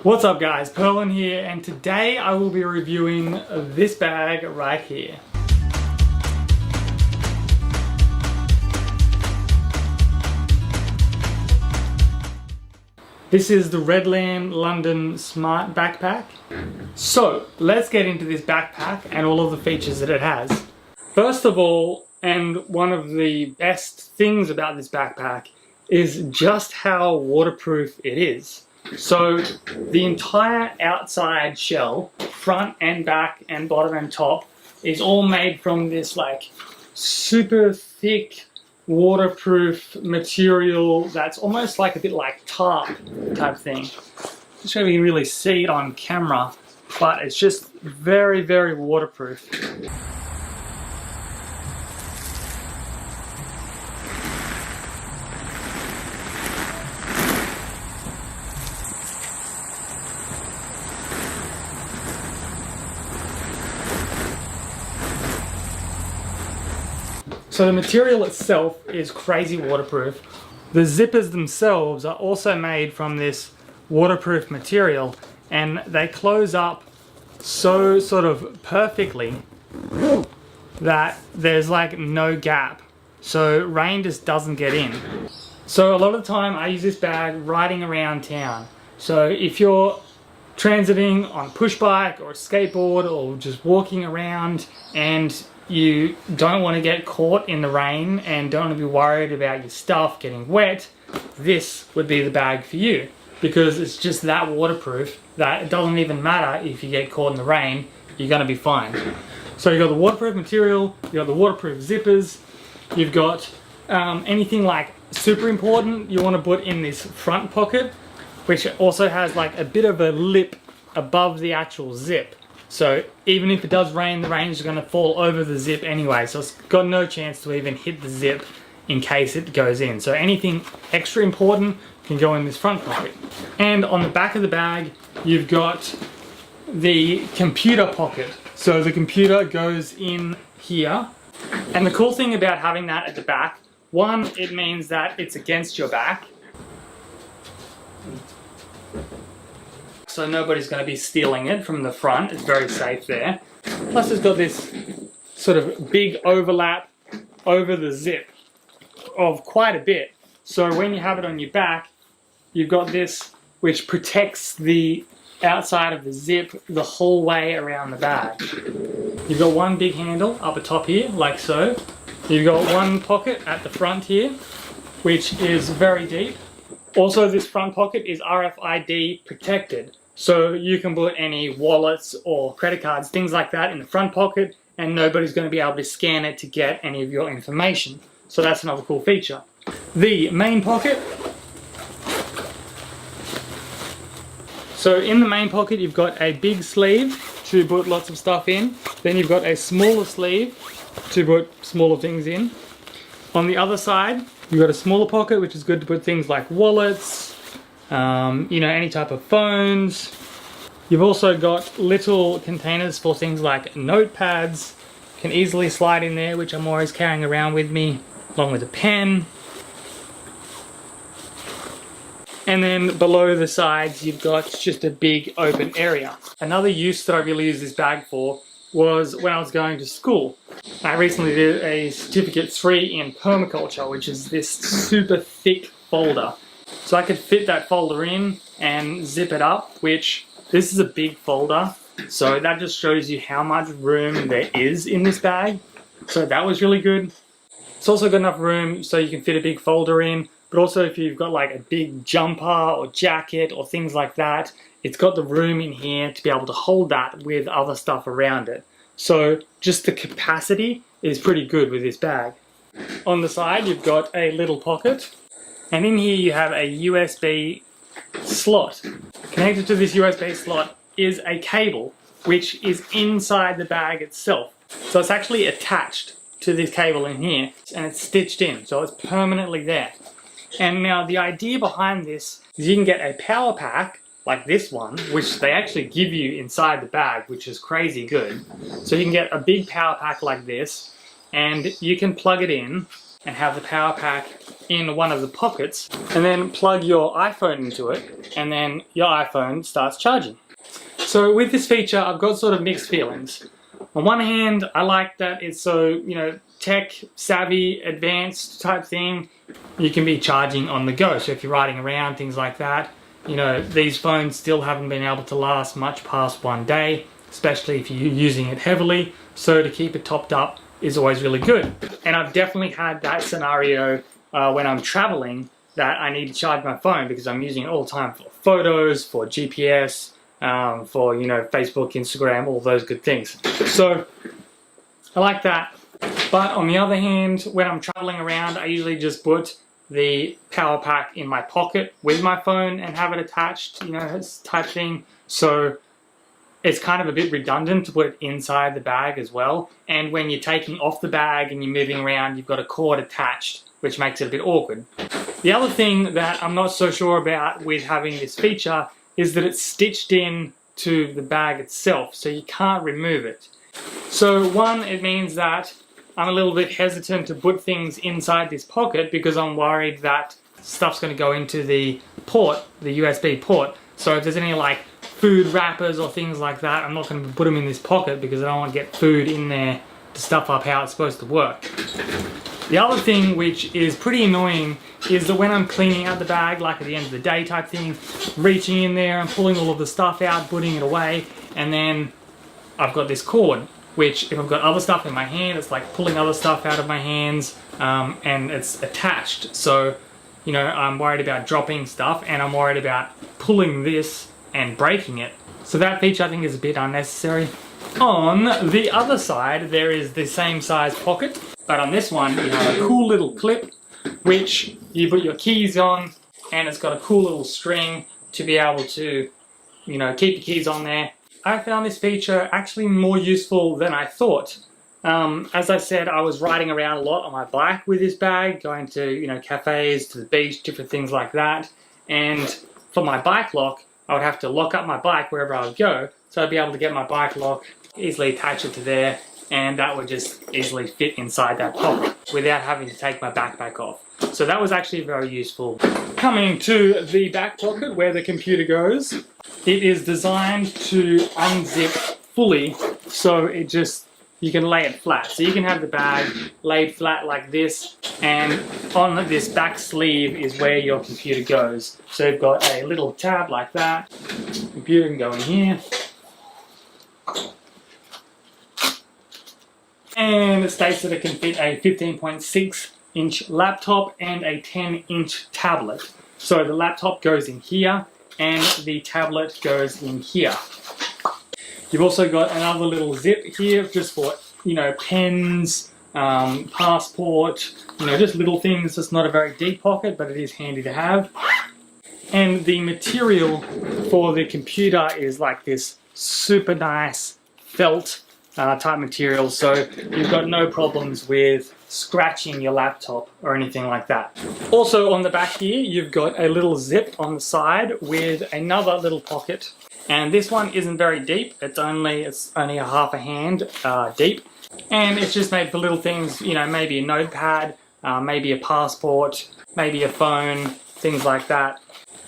What's up guys, Perlin here, and today I will be reviewing this bag right here. This is the Redland London Smart Backpack. So, let's get into this backpack and all of the features that it has. First of all, and one of the best things about this backpack is just how waterproof it is. So the entire outside shell, front and back and bottom and top, is all made from this like super thick waterproof material that's almost like a bit like tarp type thing. Just so you can really see it on camera, but it's just very, very waterproof. So the material itself is crazy waterproof. The zippers themselves are also made from this waterproof material, and they close up so sort of perfectly that there's like no gap. So rain just doesn't get in. So a lot of the time I use this bag riding around town. So if you're transiting on a push bike or a skateboard or just walking around and you don't want to get caught in the rain and don't want to be worried about your stuff getting wet, this would be the bag for you, because it's just that waterproof that it doesn't even matter if you get caught in the rain, you're going to be fine. So you've got the waterproof material, you've got the waterproof zippers, you've got anything like super important you want to put in this front pocket, which also has like a bit of a lip above the actual zip. So even if it does rain, the rain is going to fall over the zip anyway, so it's got no chance to even hit the zip in case it goes in. So anything extra important can go in this front pocket. And on the back of the bag, you've got the computer pocket. So the computer goes in here. And the cool thing about having that at the back, one, it means that it's against your back. So nobody's going to be stealing it from the front. It's very safe there. Plus it's got this sort of big overlap over the zip of quite a bit. So when you have it on your back, you've got this which protects the outside of the zip the whole way around the bag. You've got one big handle up the top here, like so. You've got one pocket at the front here, which is very deep. Also, this front pocket is RFID protected. So you can put any wallets or credit cards, things like that, in the front pocket, and nobody's going to be able to scan it to get any of your information. So that's another cool feature. The main pocket. So in the main pocket you've got a big sleeve to put lots of stuff in. Then you've got a smaller sleeve to put smaller things in. On the other side you've got a smaller pocket which is good to put things like wallets, you know, any type of phones. You've also got little containers for things like notepads. Can easily slide in there, which I'm always carrying around with me, along with a pen. And then below the sides you've got just a big open area. Another use that I really used this bag for was when I was going to school. I recently did a certificate 3 in permaculture, which is this super thick folder. So I could fit that folder in and zip it up, which this is a big folder. So that just shows you how much room there is in this bag. So that was really good. It's also got enough room so you can fit a big folder in, but also if you've got like a big jumper or jacket or things like that, it's got the room in here to be able to hold that with other stuff around it. So just the capacity is pretty good with this bag. On the side you've got a little pocket, and in here you have a USB slot. Connected to this USB slot is a cable which is inside the bag itself. So it's actually attached to this cable in here and it's stitched in, so it's permanently there. And now the idea behind this is you can get a power pack like this one, which they actually give you inside the bag, which is crazy good. So you can get a big power pack like this, and you can plug it in and have the power pack in one of the pockets and then plug your iPhone into it, and then your iPhone starts charging. So with this feature, I've got sort of mixed feelings. On one hand, I like that it's so, you know, tech savvy, advanced type thing. You can be charging on the go. So if you're riding around, things like that, you know, these phones still haven't been able to last much past one day, especially if you're using it heavily. So to keep it topped up is always really good. And I've definitely had that scenario when I'm traveling, that I need to charge my phone because I'm using it all the time for photos, for GPS, for, you know, Facebook, Instagram, all those good things. So I like that. But on the other hand, when I'm traveling around, I usually just put the power pack in my pocket with my phone and have it attached, you know, type thing. So it's kind of a bit redundant to put it inside the bag as well. And when you're taking off the bag and you're moving around, you've got a cord attached, which makes it a bit awkward. The other thing that I'm not so sure about with having this feature is that it's stitched in to the bag itself, so you can't remove it. So one, it means that I'm a little bit hesitant to put things inside this pocket because I'm worried that stuff's going to go into the port, the USB port. So if there's any like food wrappers or things like that, I'm not going to put them in this pocket because I don't want to get food in there to stuff up how it's supposed to work. The other thing which is pretty annoying is that when I'm cleaning out the bag, like at the end of the day type thing, reaching in there and pulling all of the stuff out, putting it away, and then I've got this cord, which if I've got other stuff in my hand, it's like pulling other stuff out of my hands, and it's attached. So, you know, I'm worried about dropping stuff, and I'm worried about pulling this and breaking it. So that feature I think is a bit unnecessary. On the other side, there is the same size pocket, but on this one you have a cool little clip which you put your keys on, and it's got a cool little string to be able to, you know, keep your keys on there. I found this feature actually more useful than I thought. As I said, I was riding around a lot on my bike with this bag, going to, you know, cafes, to the beach, different things like that. And for my bike lock, I would have to lock up my bike wherever I would go. So I'd be able to get my bike lock, easily attach it to there, and that would just easily fit inside that pocket without having to take my backpack off. So that was actually very useful. Coming to the back pocket where the computer goes, it is designed to unzip fully, so it just, you can lay it flat. So you can have the bag laid flat like this, and on this back sleeve is where your computer goes. So you've got a little tab like that, computer can go in here. And it states that it can fit a 15.6-inch laptop and a 10-inch tablet. So the laptop goes in here, and the tablet goes in here. You've also got another little zip here just for, you know, pens, passport, you know, just little things. It's not a very deep pocket, but it is handy to have. And the material for the computer is like this super nice felt type material, so you've got no problems with scratching your laptop or anything like that. Also on the back here, you've got a little zip on the side with another little pocket, and this one isn't very deep. It's only a half a hand deep, and it's just made for little things, you know, maybe a notepad, maybe a passport, maybe a phone, things like that.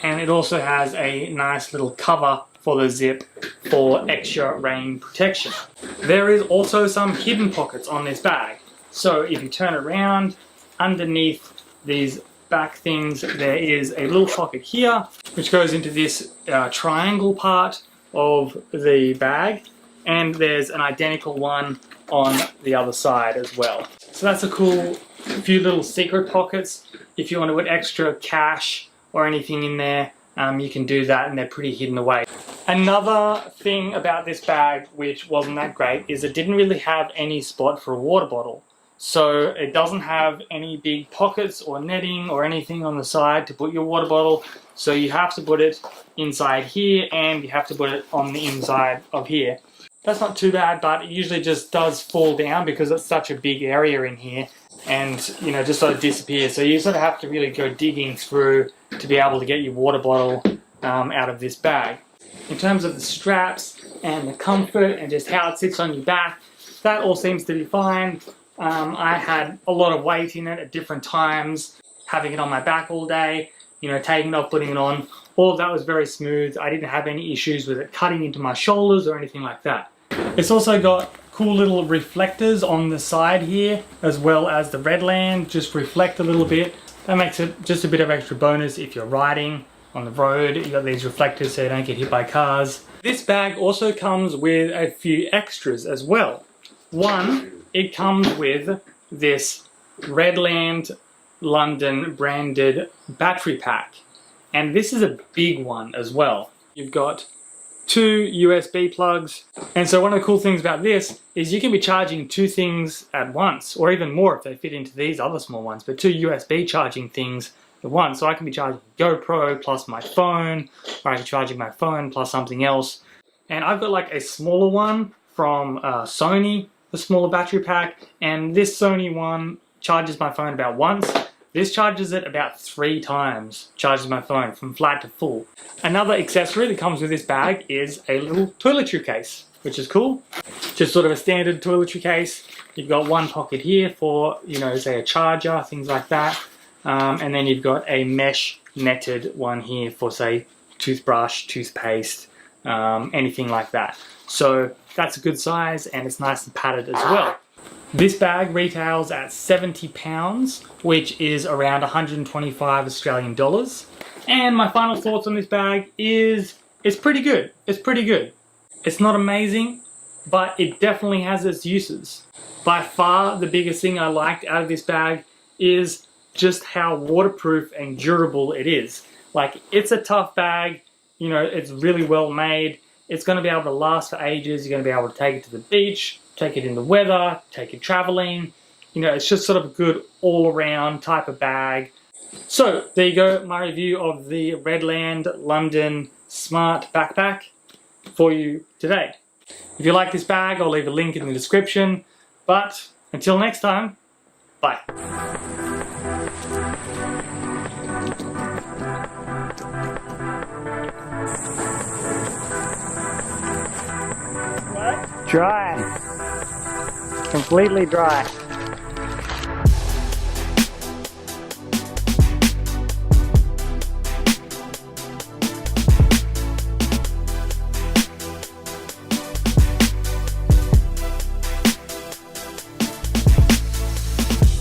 And it also has a nice little cover for the zip for extra rain protection. There is also some hidden pockets on this bag. So if you turn around, underneath these back things, there is a little pocket here, which goes into this triangle part of the bag, and there's an identical one on the other side as well. So that's a cool few little secret pockets. If you want to put extra cash or anything in there, you can do that, and they're pretty hidden away. Another thing about this bag which wasn't that great is it didn't really have any spot for a water bottle. So it doesn't have any big pockets or netting or anything on the side to put your water bottle. So you have to put it inside here, and you have to put it on the inside of here. That's not too bad, but it usually just does fall down because it's such a big area in here, and, you know, just sort of disappears. So you sort of have to really go digging through to be able to get your water bottle out of this bag. In terms of the straps and the comfort and just how it sits on your back, that all seems to be fine. I had a lot of weight in it at different times. having it on my back all day, you know, taking it off, putting it on. All of that was very smooth. I didn't have any issues with it cutting into my shoulders or anything like that. It's also got cool little reflectors on the side here, as well as the Redland just reflect a little bit. That makes it just a bit of extra bonus if you're riding on the road. You got these reflectors so you don't get hit by cars. This bag also comes with a few extras as well. One, it comes with this Redland London branded battery pack. And this is a big one as well. You've got 2 USB plugs. And so one of the cool things about this is you can be charging 2 things at once, or even more if they fit into these other small ones, but 2 USB charging things at once. So I can be charging GoPro plus my phone, or I can be charging my phone plus something else. And I've got like a smaller one from Sony, the smaller battery pack, and this Sony one charges my phone about once. This charges it about 3 times, charges my phone from flat to full. Another accessory that comes with this bag is a little toiletry case, which is cool. Just sort of a standard toiletry case. You've got one pocket here for, you know, say a charger, things like that. And then you've got a mesh netted one here for, say, toothbrush, toothpaste, anything like that. So that's a good size and it's nice and padded as well. This bag retails at £70, which is around 125 Australian dollars. And my final thoughts on this bag is it's pretty good. It's pretty good. It's not amazing, but it definitely has its uses. By far, the biggest thing I liked out of this bag is just how waterproof and durable it is. Like, it's a tough bag, you know, it's really well made. It's going to be able to last for ages. You're going to be able to take it to the beach, take it in the weather, take it traveling. You know, it's just sort of a good all-around type of bag. So, there you go, my review of the Redland London Smart Backpack for you today. If you like this bag, I'll leave a link in the description. But, until next time, bye. Dry. Completely dry.